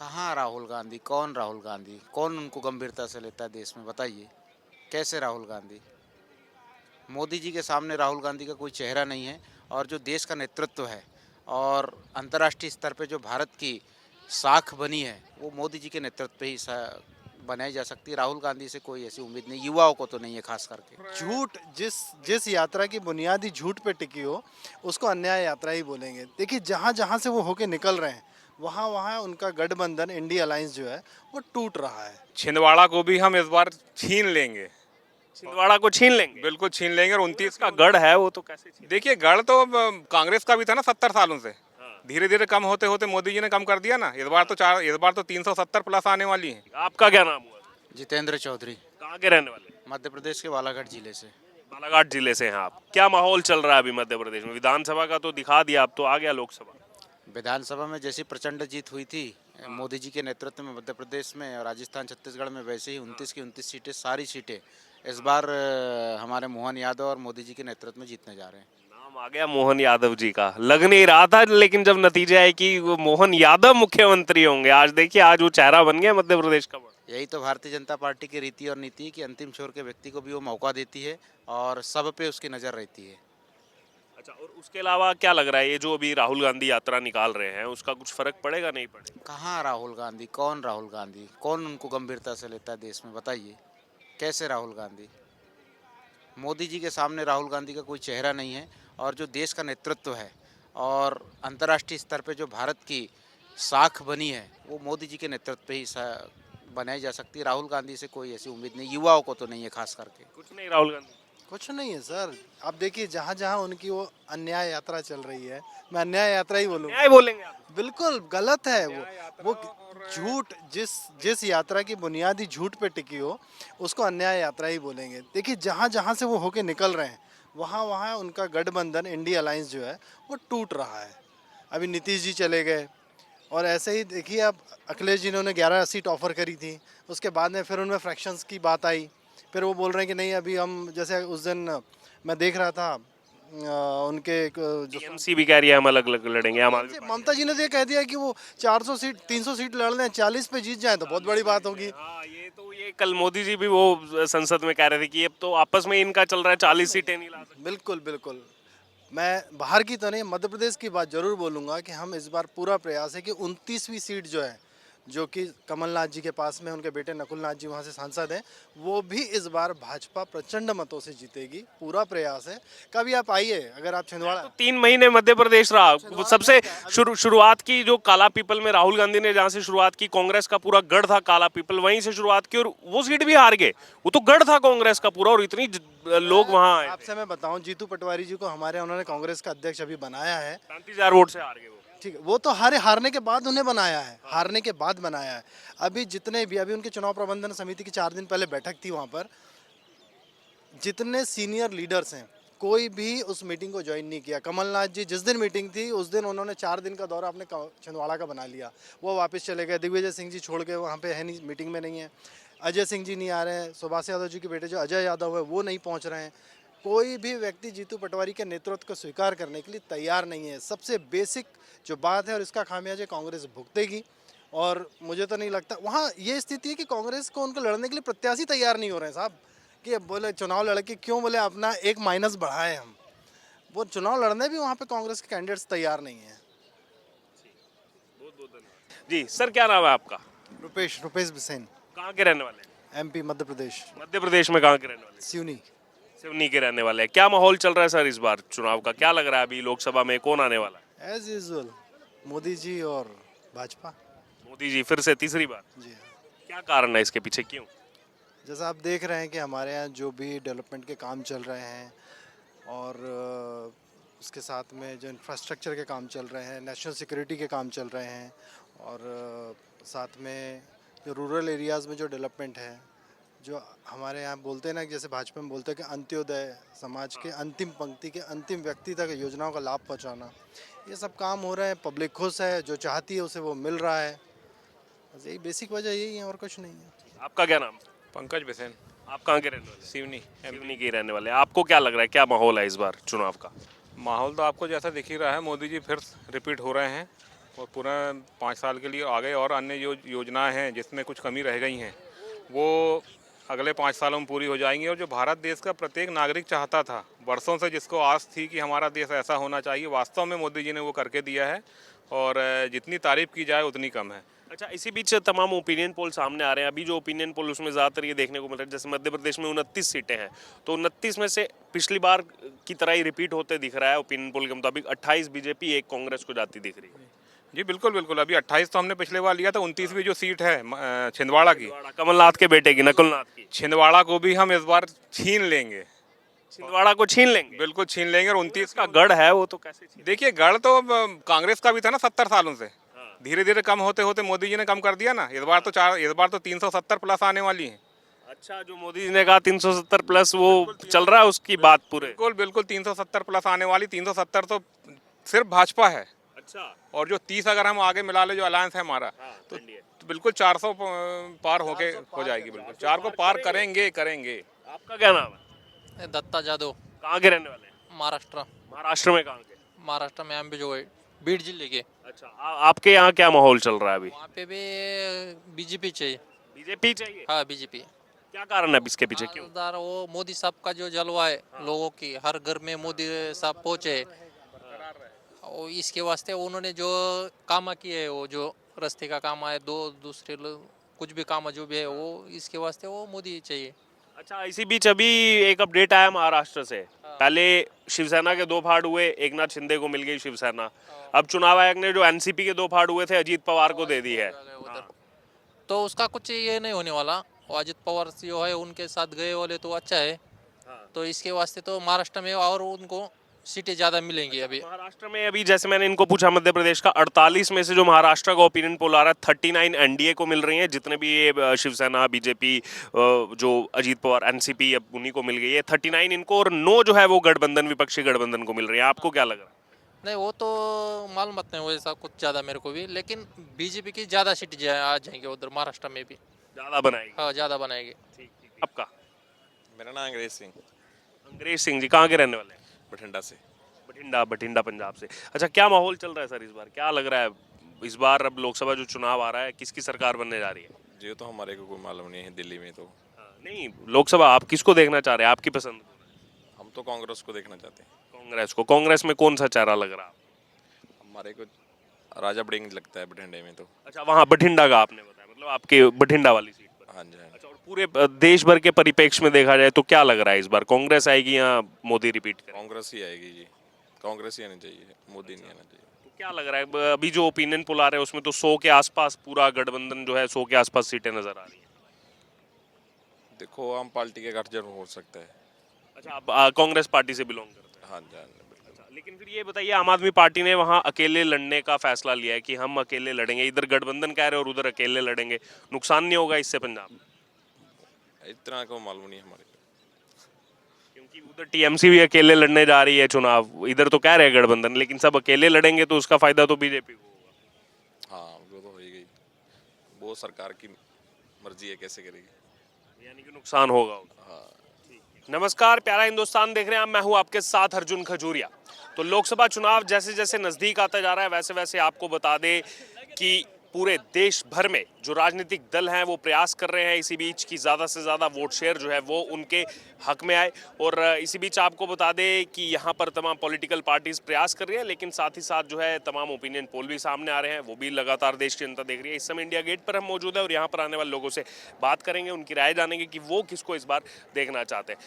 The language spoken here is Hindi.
कहाँ राहुल गांधी? कौन राहुल गांधी? कौन उनको गंभीरता से लेता है देश में? बताइए। कैसे राहुल गांधी? मोदी जी के सामने राहुल गांधी का कोई चेहरा नहीं है। और जो देश का नेतृत्व है और अंतर्राष्ट्रीय स्तर पे जो भारत की साख बनी है वो मोदी जी के नेतृत्व पे ही बनाई जा सकती है। राहुल गांधी से कोई ऐसी उम्मीद नहीं, युवाओं को तो नहीं है खास करके। झूठ जिस जिस यात्रा की बुनियादी झूठ पे टिकी हो उसको अन्याय यात्रा ही बोलेंगे। देखिए जहाँ जहाँ से वो होके निकल रहे हैं वहाँ वहाँ उनका गठबंधन इंडिया अलायंस जो है वो टूट रहा है। छिंदवाड़ा को भी हम इस बार छीन लेंगे। छिंदवाड़ा को छीन लेंगे। बिल्कुल छीन लेंगे। और 29 इसका गढ़ है वो तो कैसे छीन। देखिए गढ़ तो कांग्रेस का भी था ना 70 सालों से। धीरे धीरे कम होते होते मोदी जी ने कम कर दिया ना। इस बार तो 370 प्लस आने वाली है। आपका क्या नाम हुआ? जितेंद्र चौधरी, कहाँ के रहने वाले? मध्य प्रदेश के बालाघाट जिले से। बालाघाट जिले से हैं आप। क्या माहौल चल रहा है अभी मध्य प्रदेश में? विधानसभा का तो दिखा दिया, अब तो आ गया लोकसभा। विधानसभा में जैसी प्रचंड जीत हुई थी मोदी जी के नेतृत्व में मध्य प्रदेश में और राजस्थान छत्तीसगढ़ में, वैसे ही 29 की 29 सीटें, सारी सीटें इस बार हमारे मोहन यादव और मोदी जी के नेतृत्व में जीतने जा रहे हैं। नाम आ गया मोहन यादव जी का। लग नहीं रहा था, लेकिन जब नतीजे आए कि वो मोहन यादव मुख्यमंत्री होंगे, आज देखिए आज वो चेहरा बन गया मध्य प्रदेश का। यही तो भारतीय जनता पार्टी की रीति और नीति है कि अंतिम छोर के व्यक्ति को भी वो मौका देती है और सब पे उसकी नज़र रहती है। अच्छा, और उसके अलावा क्या लग रहा है, ये जो अभी राहुल गांधी यात्रा निकाल रहे हैं उसका कुछ फर्क पड़ेगा नहीं पड़ेगा? कहाँ राहुल गांधी? कौन राहुल गांधी? कौन उनको गंभीरता से लेता है देश में? बताइए। कैसे राहुल गांधी? मोदी जी के सामने राहुल गांधी का कोई चेहरा नहीं है। और जो देश का नेतृत्व है और अंतर्राष्ट्रीय स्तर पे जो भारत की साख बनी है वो मोदी जी के नेतृत्व पे ही बनाई जा सकती है। राहुल गांधी से कोई ऐसी उम्मीद नहीं, युवाओं को तो नहीं है खास करके। कुछ नहीं राहुल गांधी। कुछ नहीं है सर। आप देखिए जहाँ जहाँ उनकी वो अन्याय यात्रा चल रही है, मैं अन्याय यात्रा ही बोलूँगा। न्याय बोलेंगे आप? बिल्कुल गलत है वो झूठ जिस जिस यात्रा की बुनियादी झूठ पे टिकी हो उसको अन्याय यात्रा ही बोलेंगे। देखिए जहाँ जहाँ से वो होके निकल रहे हैं वहाँ वहाँ उनका गठबंधन इंडिया अलायंस जो है वो टूट रहा है। अभी नीतीश जी चले गए और ऐसे ही देखिए आप अखिलेश जी ने 11 सीट ऑफर करी थी, उसके बाद में फिर उनमें फ्रैक्शंस की बात आई। फिर वो बोल रहे हैं कि नहीं अभी हम, जैसे उस दिन मैं देख रहा था उनके जो टीएमसी भी कह रही है हम अलग अलग लड़ेंगे, हम आगे। ममता जी ने तो ये कह दिया कि वो 400 सीट 300 सीट लड़ लें, 40 पे जीत जाए तो बहुत बड़ी बात होगी। हाँ, ये कल मोदी जी भी वो संसद में कह रहे थे कि अब तो आपस में इनका चल रहा है, 40 सीटें नहीं ला सकते। बिल्कुल बिल्कुल। मैं बाहर की तो नहीं, मध्य प्रदेश की बात जरूर बोलूँगा कि हम इस बार पूरा प्रयास है कि 29वीं सीट जो है, जो कि कमलनाथ जी के पास में, उनके बेटे नकुलनाथ जी वहाँ से सांसद हैं, वो भी इस बार भाजपा प्रचंड मतों से जीतेगी। पूरा प्रयास है। कभी आप आइए, अगर आप छिंदवाड़ा। तो 3 महीने मध्य प्रदेश रहा, वो सबसे शुरुआत की जो काला पीपल में राहुल गांधी ने जहाँ से शुरुआत की, कांग्रेस का पूरा गढ़ था काला पीपल, वहीं से शुरुआत की और वो सीट भी हार गए। वो तो गढ़ था कांग्रेस का पूरा और इतनी लोग वहाँ आए थे। आपसे मैं बताऊं, जीतू पटवारी जी को हमारे उन्होंने कांग्रेस का अध्यक्ष अभी बनाया है। 35,000 वोट से हार गए वो। ठीक है, वो तो हारने के बाद उन्हें बनाया है, हारने के बाद बनाया है। अभी जितने भी, अभी उनके चुनाव प्रबंधन समिति की 4 दिन पहले बैठक थी, वहाँ पर जितने सीनियर लीडर्स हैं कोई भी उस मीटिंग को ज्वाइन नहीं किया। कमलनाथ जी जिस दिन मीटिंग थी उस दिन उन्होंने 4 दिन का दौरा अपने छिंदवाड़ा का बना लिया, वो वापस चले गए। दिग्विजय सिंह जी छोड़ के वहाँ पे है नहीं, मीटिंग में नहीं है। अजय सिंह जी नहीं आ रहे हैं, सुभाष यादव जी के बेटे जो अजय यादव है वो नहीं पहुँच रहे हैं। कोई भी व्यक्ति जीतू पटवारी के नेतृत्व को स्वीकार करने के लिए तैयार नहीं है। सबसे बेसिक जो बात है, और इसका खामियाजा कांग्रेस भुगतेगी। और मुझे तो नहीं लगता वहाँ ये स्थिति है कि कांग्रेस को उनको लड़ने के लिए प्रत्याशी तैयार नहीं हो रहे हैं साहब, कि बोले चुनाव लड़के क्यों, बोले अपना एक माइनस बढ़ाए हम। वो चुनाव लड़ने भी वहाँ पे कांग्रेस के कैंडिडेट्स तैयार नहीं हैं। जी सर, क्या नाम है आपका? रुपेश बिसेन, कहाँ के रहने वाले हैं? एमपी मध्य प्रदेश, मध्य प्रदेश में कहाँ के रहने वाले हैं? सिवनी। सिवनी के रहने वाले हैं। क्या माहौल चल रहा है सर इस बार चुनाव का? क्या लग रहा है अभी लोकसभा में कौन आने वाला है? एज यूजुअल मोदी जी और भाजपा। मोदी जी फिर से तीसरी बार? जी हाँ। क्या कारण है इसके पीछे, क्यों? जैसा आप देख रहे हैं कि हमारे यहाँ जो भी डेवलपमेंट के काम चल रहे हैं और उसके साथ में जो इंफ्रास्ट्रक्चर के काम चल रहे हैं, नेशनल सिक्योरिटी के काम चल रहे हैं, और साथ में जो रूरल एरियाज़ में जो डेवलपमेंट है, जो हमारे यहाँ बोलते हैं ना, जैसे भाजपा में बोलते हैं कि अंत्योदय, समाज के अंतिम पंक्ति के अंतिम व्यक्ति तक योजनाओं का लाभ पहुँचाना, ये सब काम हो रहे हैं। पब्लिक खुश है, जो चाहती है उसे वो मिल रहा है। बस यही बेसिक वजह यही है, और कुछ नहीं है। आपका क्या नाम? पंकज बिसेन, आप कहाँ के रहने वाले? सिवनी। सिवनी के रहने वाले हैं। आपको क्या लग रहा है, क्या माहौल है इस बार चुनाव का? माहौल तो आपको जैसा दिख ही रहा है, मोदी जी फिर रिपीट हो रहे हैं और पूरा 5 साल के लिए आ गए, और अन्य जो योजनाएं हैं जिसमें कुछ कमी रह गई हैं वो अगले 5 सालों में पूरी हो जाएंगी। और जो भारत देश का प्रत्येक नागरिक चाहता था वर्षों से, जिसको आस थी कि हमारा देश ऐसा होना चाहिए, वास्तव में मोदी जी ने वो करके दिया है। और जितनी तारीफ की जाए उतनी कम है। अच्छा, इसी बीच तमाम ओपिनियन पोल सामने आ रहे हैं। अभी जो ओपिनियन पोल उसमें ज़्यादातर ये देखने को मिल रहा है, जैसे मध्य प्रदेश में 29 सीटें हैं, तो 29 में से पिछली बार की तरह ही रिपीट होते दिख रहा है। ओपिनियन पोल के मुताबिक 28 बीजेपी, 1 कांग्रेस को जाती दिख रही है। जी बिल्कुल बिल्कुल। अभी 28 तो हमने पिछले बार लिया था। 29वीं जो सीट है छिंदवाड़ा की, कमलनाथ के बेटे की, नकुलनाथ की, छिंदवाड़ा को भी हम इस बार छीन लेंगे। छिंदवाड़ा को छीन लेंगे। बिल्कुल छीन लेंगे। और 29 का गढ़ है वो तो कैसे छीन? देखिए, गढ़ तो कांग्रेस का भी था ना 70 सालों से। धीरे धीरे कम होते होते मोदी जी ने कम कर दिया ना। इस बार तो 370 प्लस आने वाली है। अच्छा, जो मोदी जी ने कहा 370 प्लस वो चल रहा है उसकी बात पूरे। बिल्कुल बिल्कुल 370 प्लस आने वाली। 370 तो सिर्फ भाजपा है। अच्छा, और जो 30 अगर हम आगे मिला ले, जो अलायंस है हमारा, तो बिल्कुल 400 पार होके हो जाएगी। बिल्कुल 4 को पार करेंगे करेंगे। आपका क्या नाम है? दत्ता जाधव, कहाँ के रहने वाले हैं? महाराष्ट्र। महाराष्ट्र में कहाँ के? महाराष्ट्र में हम भी जो है बीड जिले के, अच्छा, आपके यहाँ क्या माहौल चल रहा है अभी? वहाँ पे भी बीजेपी चाहिए। बीजेपी चाहिए? हाँ, बीजेपी। क्या कारण है इसके पीछे, क्यों? हालदार वो मोदी साहब का जो जलवा है, लोगों की हर घर में मोदी साहब पहुँचे, और इसके वास्ते उन्होंने जो काम किए है, वो जो रास्ते का काम है, दूसरे कुछ भी काम जो भी है, वो इसके वास्ते वो मोदी चाहिए। अच्छा, इसी बीच अभी एक अपडेट आया महाराष्ट्र से। पहले शिवसेना के 2 फाड़ हुए, एकनाथ शिंदे को मिल गई शिवसेना। अब चुनाव आयोग ने जो एनसीपी के 2 फाड़ हुए थे अजीत पवार को दे दी है। उधर तो उसका कुछ ये नहीं होने वाला। वो अजित पवार जो है उनके साथ गए वाले तो अच्छा है, तो इसके वास्ते तो महाराष्ट्र में और उनको सीटें ज़्यादा मिलेंगी। अभी महाराष्ट्र में अभी जैसे मैंने इनको पूछा, मध्य प्रदेश का 48 में से जो महाराष्ट्र का ओपिनियन पोल आ रहा है 39 एनडीए को मिल रही है। जितने भी ये शिवसेना, बीजेपी, जो अजीत पवार, एनसीपी, अब उन्हीं को मिल गई है 39 इनको, और 9 जो है वो गठबंधन, विपक्षी गठबंधन को मिल रही है। आपको क्या लग रहा है? नहीं, वो तो मालूम नहीं वैसा कुछ ज़्यादा मेरे को भी, लेकिन बीजेपी की ज़्यादा सीट आ जाएंगे उधर महाराष्ट्र में भी। ज़्यादा बनाएगी? हाँ, ज़्यादा बनाएंगे। ठीक ठीक। आपका? मेरा नाम अंग्रेज सिंह, अंग्रेज सिंह जी, कहाँ के रहने वाले हैं? बठिंडा से। बठिंडा पंजाब से। अच्छा, क्या माहौल चल रहा है सर इस बार? क्या लग रहा है इस बार, अब लोकसभा जो चुनाव आ रहा है, किसकी सरकार बनने जा रही है? जी तो हमारे को कोई मालूम नहीं है दिल्ली में तो। नहीं, लोकसभा आप किसको देखना चाह रहे हैं? आपकी पसंद? हम तो कांग्रेस को देखना चाहते हैं। कांग्रेस को? कांग्रेस में कौन सा चेहरा लग रहा है? हमारे को राजा बड़िंग लगता है बठिंडे में तो। अच्छा, वहाँ बठिंडा का आपने बताया, मतलब आपके बठिंडा वाली सीट पर। हाँ जी हाँ जी। अच्छा, और पूरे देश भर के परिप्रेक्ष्य में देखा जाए तो क्या लग रहा है इस बार, कांग्रेस आएगी या मोदी रिपीट करेंगे? कांग्रेस ही आएगी जी। कांग्रेस ही आनी चाहिए, मोदी नहीं आना चाहिए। तो क्या लग रहा है अभी जो ओपिनियन पोल आ रहे हैं उसमें तो 100 के आसपास पूरा गठबंधन जो है 100 के आसपास सीटें नजर आ रही है। देखो, आम पार्टी के गठजोड़ हो सकता है। अच्छा, आप कांग्रेस पार्टी से बिलोंग करते हैं? हाँ जी हाँ जी, बिल्कुल। अच्छा, लेकिन फिर ये बताइए, आम आदमी पार्टी ने वहाँ अकेले लड़ने का फैसला लिया है कि हम अकेले लड़ेंगे, इधर गठबंधन कह रहे हैं और उधर अकेले लड़ेंगे, नुकसान नहीं होगा इससे पंजाब में? इतना को मालूम नहीं हमारे को। क्योंकि उधर टीएमसी भी अकेले लड़ने जा रही है चुनाव, इधर तो कह रहे हैं गठबंधन, लेकिन सब अकेले लड़ेंगे तो उसका फायदा तो बीजेपी को होगा। हाँ, वो तो हो ही गई। वो सरकार की मर्जी है, कैसे करेगी। यानी कि नुकसान होगा। हाँ। नमस्कार, प्यारा हिंदुस्तान देख रहे हैं आप, मैं हूं आपके साथ अर्जुन खजूरिया। तो लोकसभा चुनाव जैसे जैसे नजदीक आता जा रहा है, वैसे वैसे आपको बता दें कि पूरे देश भर में जो राजनीतिक दल हैं वो प्रयास कर रहे हैं इसी बीच की ज़्यादा से ज़्यादा वोट शेयर जो है वो उनके हक में आए। और इसी बीच आपको बता दें कि यहाँ पर तमाम पॉलिटिकल पार्टीज प्रयास कर रही है, लेकिन साथ ही साथ जो है तमाम ओपिनियन पोल भी सामने आ रहे हैं, वो भी लगातार देश की जनता देख रही है। इस समय इंडिया गेट पर हम मौजूद है और यहाँ पर आने वाले लोगों से बात करेंगे, उनकी राय जानेंगे कि वो किसको इस बार देखना चाहते हैं।